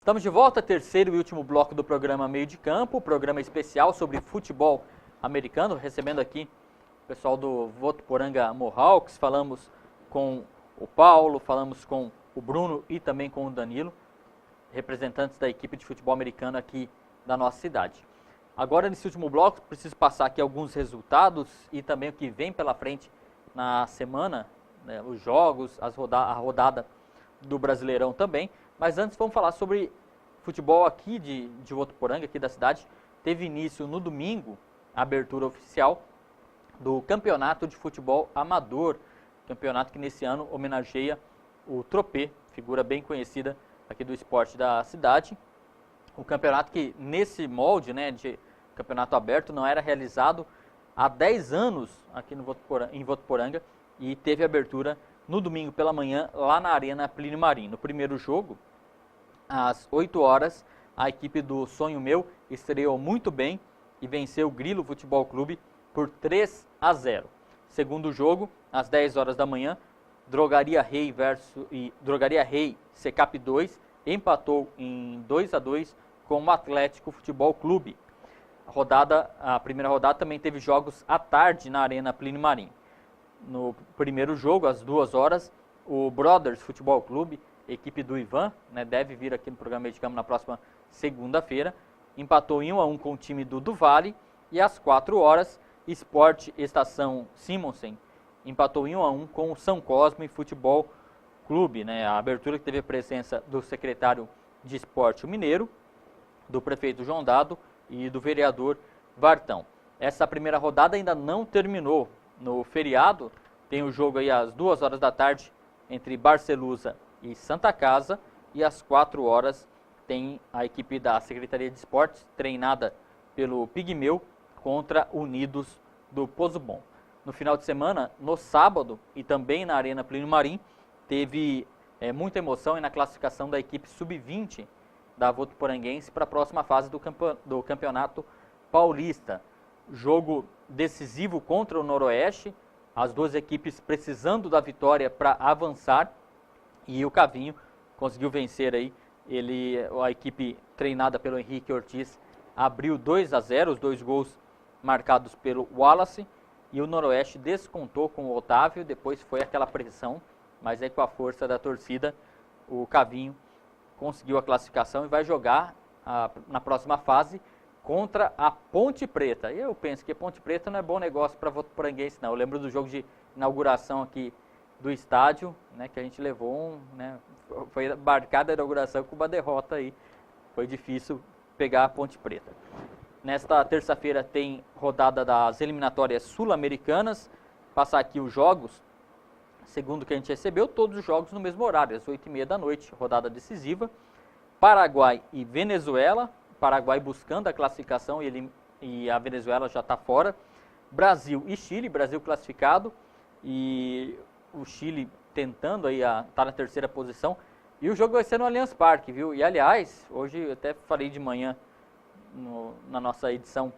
Estamos de volta, terceiro e último bloco do programa Meio de Campo, programa especial sobre futebol americano, recebendo aqui o pessoal do Votuporanga Mohawks, falamos com o Paulo, falamos com o Bruno e também com o Danilo, representantes da equipe de futebol americano aqui da nossa cidade. Agora, nesse último bloco, preciso passar aqui alguns resultados e também o que vem pela frente na semana, né, os jogos, a rodada do Brasileirão também. Mas antes vamos falar sobre futebol aqui de Votuporanga, aqui da cidade. Teve início no domingo a abertura oficial do Campeonato de Futebol Amador, campeonato que nesse ano homenageia o Tropê, figura bem conhecida aqui do esporte da cidade. O campeonato que nesse molde, né, de campeonato aberto não era realizado há 10 anos aqui em Votuporanga e teve abertura no domingo pela manhã lá na Arena Plínio Marim. No primeiro jogo, às 8 horas, a equipe do Sonho Meu estreou muito bem e venceu o Grilo Futebol Clube por 3-0. Segundo jogo, às 10 horas da manhã, Drogaria Rei Secap 2 empatou em 2-2 com o Atlético Futebol Clube. A primeira rodada também teve jogos à tarde na Arena Plínio Marim. No primeiro jogo, às 2 horas, o Brothers Futebol Clube, equipe do Ivan, né, deve vir aqui no programa Meio de Campo na próxima segunda-feira, empatou em 1-1 com o time do Vale. E às 4 horas, Sport Estação Simonsen empatou em 1-1 com o São Cosme Futebol Clube. Né, a abertura que teve a presença do secretário de Esporte Mineiro, do prefeito João Dado e do vereador Vartão. Essa primeira rodada ainda não terminou. No feriado, tem o jogo aí às 2 horas da tarde entre Barcelusa e Santa Casa. E às 4 horas tem a equipe da Secretaria de Esportes, treinada pelo Pigmeu, contra Unidos do Pozo Bom. No final de semana, no sábado e também na Arena Plínio Marim, teve muita emoção na classificação da equipe sub-20 da Votuporanguense para a próxima fase do Campeonato Paulista. Jogo decisivo contra o Noroeste, as duas equipes precisando da vitória para avançar, e o Cavinho conseguiu vencer aí. A equipe treinada pelo Henrique Ortiz abriu 2-0, os 2 gols marcados pelo Wallace, e o Noroeste descontou com o Otávio. Depois foi aquela pressão, mas aí com a força da torcida, o Cavinho conseguiu a classificação e vai jogar na próxima fase contra a Ponte Preta. E eu penso que Ponte Preta não é bom negócio para Votuporanguense, não. Eu lembro do jogo de inauguração aqui do estádio, né, que a gente levou foi marcada a inauguração com uma derrota aí. Foi difícil pegar a Ponte Preta. Nesta terça-feira tem rodada das eliminatórias sul-americanas. Passar aqui os jogos, segundo que a gente recebeu, todos os jogos no mesmo horário, às 8h30 da noite, rodada decisiva. Paraguai e Venezuela, Paraguai buscando a classificação e a Venezuela já está fora. Brasil e Chile, Brasil classificado e o Chile tentando aí estar na terceira posição. E o jogo vai ser no Allianz Parque, viu? E aliás, hoje eu até falei de manhã na nossa edição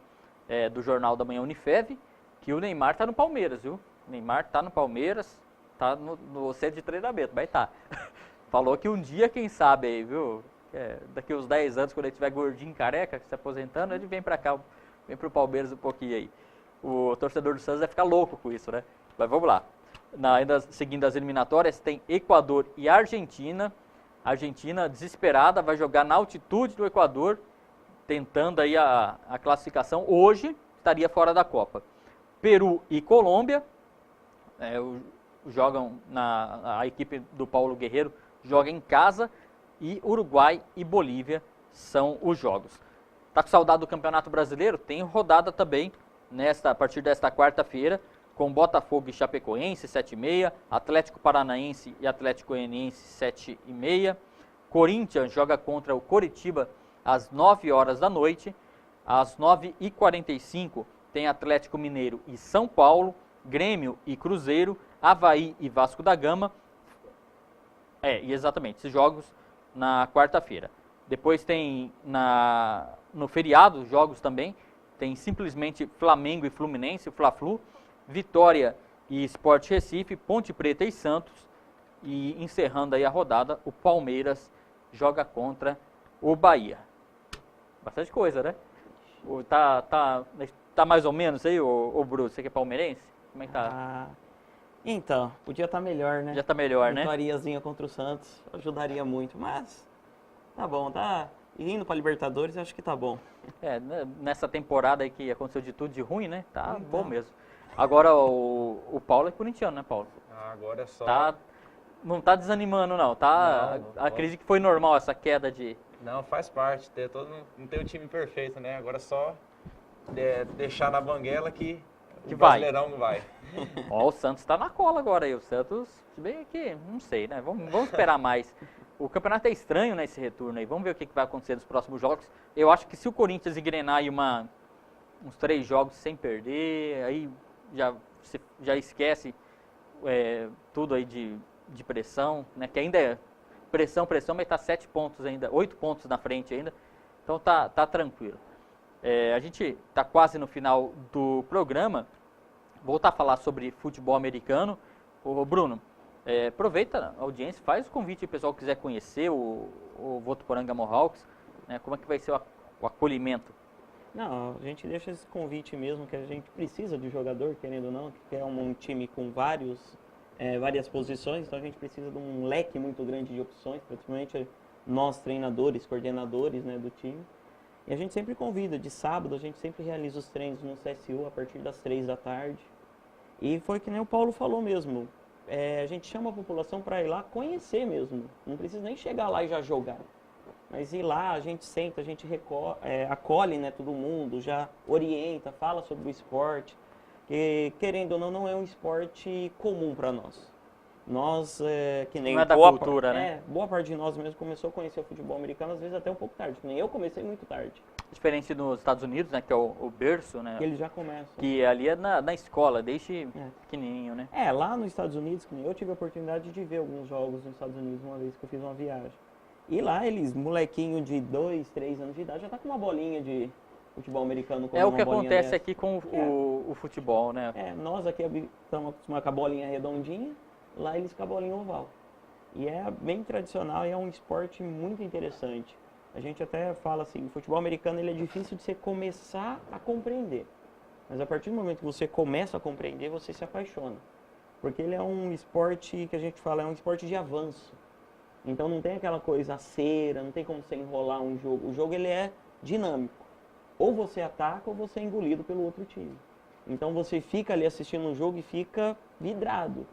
do Jornal da Manhã Unifev, que o Neymar está no Palmeiras, viu? O Neymar está no Palmeiras, está no centro de treinamento, vai estar. Falou que um dia, quem sabe aí, viu? Daqui uns 10 anos, quando ele estiver gordinho, careca, se aposentando, ele vem para cá, vem para o Palmeiras um pouquinho aí. O torcedor do Santos vai ficar louco com isso, né? Mas vamos lá. Ainda seguindo as eliminatórias, tem Equador e Argentina. A Argentina, desesperada, vai jogar na altitude do Equador, tentando aí a classificação. Hoje, estaria fora da Copa. Peru e Colômbia, jogam a equipe do Paulo Guerreiro joga em casa. E Uruguai e Bolívia são os jogos. Tá com saudade do Campeonato Brasileiro? Tem rodada também a partir desta quarta-feira, com Botafogo e Chapecoense, 7h30, Atlético Paranaense e Atlético Goianiense, 7h30. Corinthians joga contra o Coritiba às 9 horas da noite. Às 9h45 tem Atlético Mineiro e São Paulo, Grêmio e Cruzeiro, Avaí e Vasco da Gama. Exatamente, esses jogos na quarta-feira. Depois tem no feriado os jogos também. Tem simplesmente Flamengo e Fluminense, o Fla-Flu, Vitória e Sport Recife, Ponte Preta e Santos. E encerrando aí a rodada, o Palmeiras joga contra o Bahia. Bastante coisa, né? Tá mais ou menos aí, o Bruno? Você que é palmeirense? Como é que tá? Então, podia estar melhor, né? Já tá melhor, né? Vitóriazinha contra o Santos ajudaria muito, mas tá bom, tá indo pra Libertadores, acho que tá bom. Nessa temporada aí que aconteceu de tudo de ruim, né? Tá Então. bom mesmo. Agora o Paulo é corintiano, né, Paulo? Agora é só... Não tá desanimando, não. Acredito que foi normal essa queda de... Não, faz parte. Não tem o time perfeito, né? Agora é só deixar na banguela que o Brasileirão não vai. Ó, o Santos tá na cola agora aí. O Santos, se bem que, não sei, né? Vamos esperar mais. O campeonato é estranho, né, esse retorno aí. Vamos ver o que vai acontecer nos próximos jogos. Eu acho que se o Corinthians engrenar aí uns 3 jogos sem perder, aí já esquece tudo aí de pressão, né? Que ainda é pressão, mas tá 7 pontos ainda, 8 pontos na frente ainda. Então tá tranquilo. A gente tá quase no final do programa. Voltar a falar sobre futebol americano. Ô Bruno, aproveita a audiência, faz o convite se o pessoal quiser conhecer o Votuporanga Mohawks, né? Como é que vai ser o acolhimento? Não, a gente deixa esse convite mesmo, que a gente precisa de jogador, querendo ou não, que é um time com várias posições, então a gente precisa de um leque muito grande de opções, principalmente nós treinadores, coordenadores, né, do time. E a gente sempre convida, de sábado a gente sempre realiza os treinos no CSU a partir das 3 da tarde. E foi que nem o Paulo falou mesmo, a gente chama a população para ir lá conhecer mesmo, não precisa nem chegar lá e já jogar. Mas ir lá, a gente senta, a gente acolhe, né, todo mundo, já orienta, fala sobre o esporte, que querendo ou não é um esporte comum para nós. Nós, que nem não é da cultura, né? Boa parte de nós mesmo começou a conhecer o futebol americano, às vezes até um pouco tarde, que nem eu comecei muito tarde. Diferente dos Estados Unidos, né, que é o berço, né? Que eles já começam. Que ali é na escola, desde pequenininho, né? Lá nos Estados Unidos, que nem eu tive a oportunidade de ver alguns jogos nos Estados Unidos uma vez que eu fiz uma viagem. E lá eles, molequinho de 2, 3 anos de idade, já tá com uma bolinha de futebol americano. É o que acontece aqui com o futebol, né? Nós aqui estamos acostumados com a bolinha redondinha, lá eles com a bolinha oval. E é bem tradicional e é um esporte muito interessante. A gente até fala assim, o futebol americano ele é difícil de você começar a compreender. Mas a partir do momento que você começa a compreender, você se apaixona. Porque ele é um esporte que a gente fala, é um esporte de avanço. Então não tem aquela coisa cera, não tem como você enrolar um jogo. O jogo ele é dinâmico. Ou você ataca ou você é engolido pelo outro time. Então você fica ali assistindo um jogo e fica vidrado.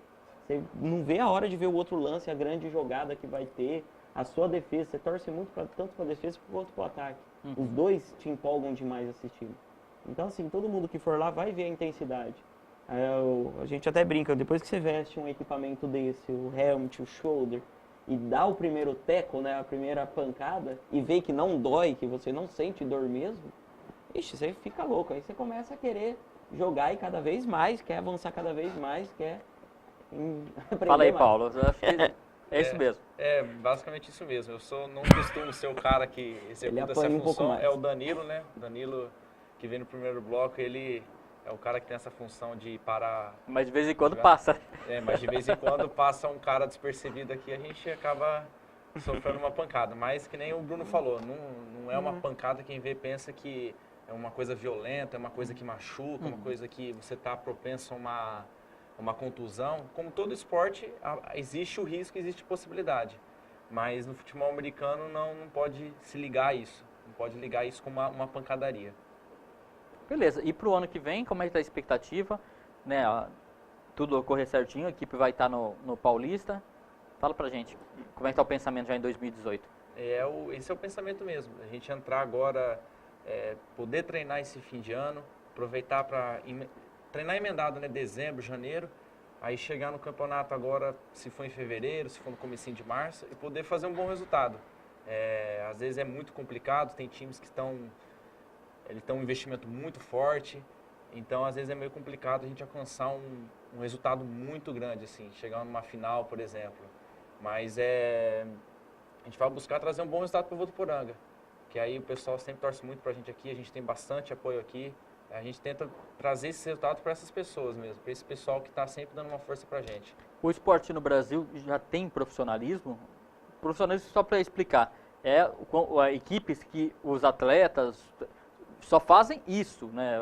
Você não vê a hora de ver o outro lance, a grande jogada que vai ter, a sua defesa. Você torce muito tanto para a defesa quanto para o ataque. Os dois te empolgam demais assistindo. Então assim, todo mundo que for lá vai ver a intensidade. A gente até brinca, depois que você veste um equipamento desse, o helmet, o shoulder, e dá o primeiro teco, né, a primeira pancada, e vê que não dói, que você não sente dor mesmo, ixi, você fica louco. Aí você começa a querer jogar e cada vez mais, quer avançar cada vez mais, quer aprender. Fala aí, mais. Paulo. Eu acho que é isso mesmo. É basicamente isso mesmo. Eu não costumo ser o cara que executa essa função. É o Danilo, né? O Danilo, que vem no primeiro bloco, ele é o cara que tem essa função de parar... Mas de vez em quando passa. Mas de vez em quando passa um cara despercebido aqui, a gente acaba sofrendo uma pancada. Mas que nem o Bruno falou, não é uma pancada, quem vê pensa que é uma coisa violenta, é uma coisa que machuca, uma coisa que você está propenso a uma contusão. Como todo esporte, existe o risco, existe possibilidade. Mas no futebol americano não pode se ligar a isso. Não pode ligar isso com uma pancadaria. Beleza. E pro ano que vem, como é que tá a expectativa? Né, tudo ocorrer certinho, a equipe vai estar no Paulista. Fala pra gente, como é que tá o pensamento já em 2018? Esse é o pensamento mesmo. A gente entrar agora, poder treinar esse fim de ano, aproveitar para treinar emendado, né, dezembro, janeiro, aí chegar no campeonato agora, se for em fevereiro, se for no comecinho de março, e poder fazer um bom resultado. Às vezes é muito complicado, tem times que eles têm um investimento muito forte, então às vezes é meio complicado a gente alcançar um resultado muito grande, assim, chegar numa final, por exemplo. Mas a gente vai buscar trazer um bom resultado para o Votuporanga, que aí o pessoal sempre torce muito para a gente tem bastante apoio aqui, a gente tenta trazer esse resultado para essas pessoas mesmo, para esse pessoal que está sempre dando uma força para a gente. O esporte no Brasil já tem profissionalismo? Profissionalismo, só para explicar, equipes que os atletas só fazem isso, né?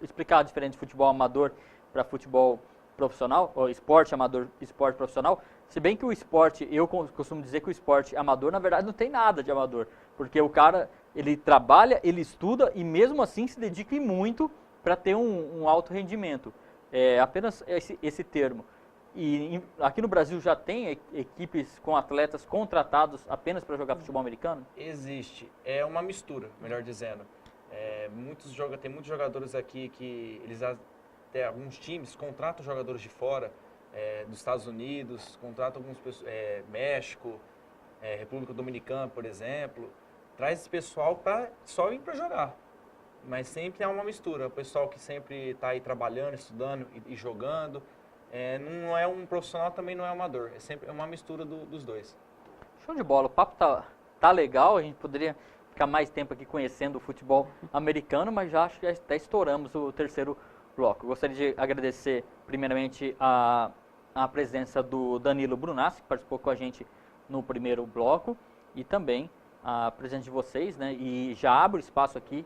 Explicar a diferença de futebol amador para futebol profissional, ou esporte amador, esporte profissional, se bem que o esporte, eu costumo dizer que o esporte amador, na verdade, não tem nada de amador, porque o cara, ele trabalha, ele estuda e mesmo assim se dedica muito para ter um alto rendimento. É apenas esse termo. E aqui no Brasil já tem equipes com atletas contratados apenas para jogar futebol americano? Existe. É uma mistura, melhor dizendo. Tem muitos jogadores aqui que até alguns times contratam jogadores de fora, dos Estados Unidos, contratam México, República Dominicana, por exemplo. Traz esse pessoal para só vir para jogar. Mas sempre há uma mistura. O pessoal que sempre está aí trabalhando, estudando e jogando. Não é um profissional, também não é amador. É sempre uma mistura dos dois. Show de bola. O papo tá legal. A gente poderia ficar mais tempo aqui conhecendo o futebol americano, mas já acho que até estouramos o terceiro bloco. Gostaria de agradecer primeiramente a presença do Danilo Brunassi, que participou com a gente no primeiro bloco, e também a presença de vocês, né? E já abro espaço aqui,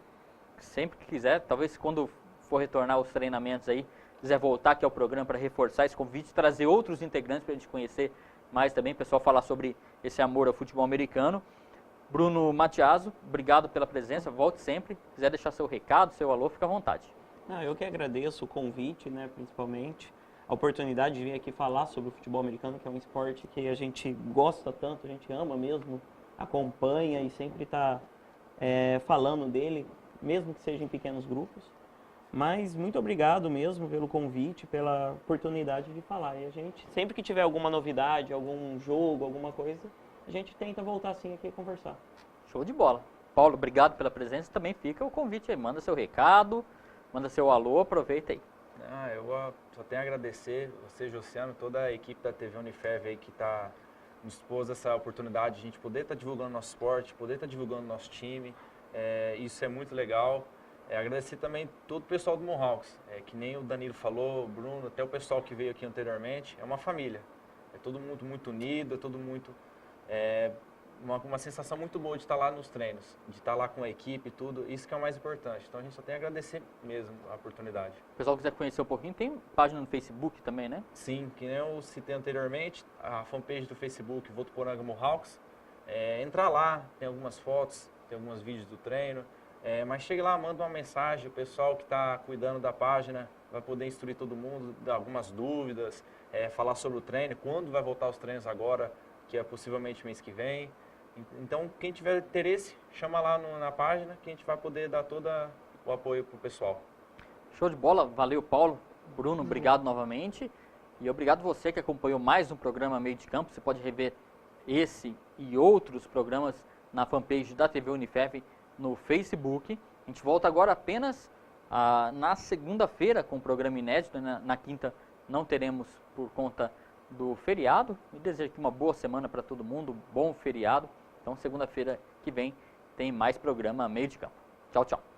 sempre que quiser, talvez quando for retornar os treinamentos aí, quiser voltar aqui ao programa para reforçar esse convite, trazer outros integrantes para a gente conhecer mais também, o pessoal falar sobre esse amor ao futebol americano. Bruno Matiaso, obrigado pela presença, volte sempre. Se quiser deixar seu recado, seu alô, fica à vontade. Eu que agradeço o convite, né, principalmente, a oportunidade de vir aqui falar sobre o futebol americano, que é um esporte que a gente gosta tanto, a gente ama mesmo, acompanha e sempre está falando dele, mesmo que seja em pequenos grupos. Mas muito obrigado mesmo pelo convite, pela oportunidade de falar. E a gente, sempre que tiver alguma novidade, algum jogo, alguma coisa, a gente tenta voltar assim aqui e conversar. Show de bola. Paulo, obrigado pela presença. Também fica o convite aí. Manda seu recado, manda seu alô, aproveita aí. Eu só tenho a agradecer você, Josiano, toda a equipe da TV Unifev aí que nos expôs essa oportunidade de a gente poder estar divulgando nosso esporte, poder estar divulgando nosso time. Isso é muito legal. Agradecer também todo o pessoal do Mohawks, que nem o Danilo falou, o Bruno, até o pessoal que veio aqui anteriormente. É uma família. É todo mundo muito unido, é todo muito... uma sensação muito boa de estar lá nos treinos, de estar lá com a equipe e tudo, isso que é o mais importante. Então a gente só tem a agradecer mesmo a oportunidade. O pessoal quiser conhecer um pouquinho, tem página no Facebook também, né? Sim, que nem eu citei anteriormente, a fanpage do Facebook, Votuporanga Mohawks. Entrar lá, tem algumas fotos, tem alguns vídeos do treino, mas chegue lá, manda uma mensagem, o pessoal que está cuidando da página vai poder instruir todo mundo, dar algumas dúvidas, falar sobre o treino, quando vai voltar os treinos agora, que é possivelmente mês que vem. Então, quem tiver interesse, chama lá na página que a gente vai poder dar todo o apoio para o pessoal. Show de bola, valeu Paulo, Bruno, obrigado novamente. E obrigado você que acompanhou mais um programa Meio de Campo. Você pode rever esse e outros programas na fanpage da TV Unifev no Facebook. A gente volta agora apenas na segunda-feira com o programa inédito. Na quinta não teremos por conta do feriado. E desejo aqui uma boa semana para todo mundo, bom feriado. Então, segunda-feira que vem tem mais programa Meio de Campo. Tchau, tchau.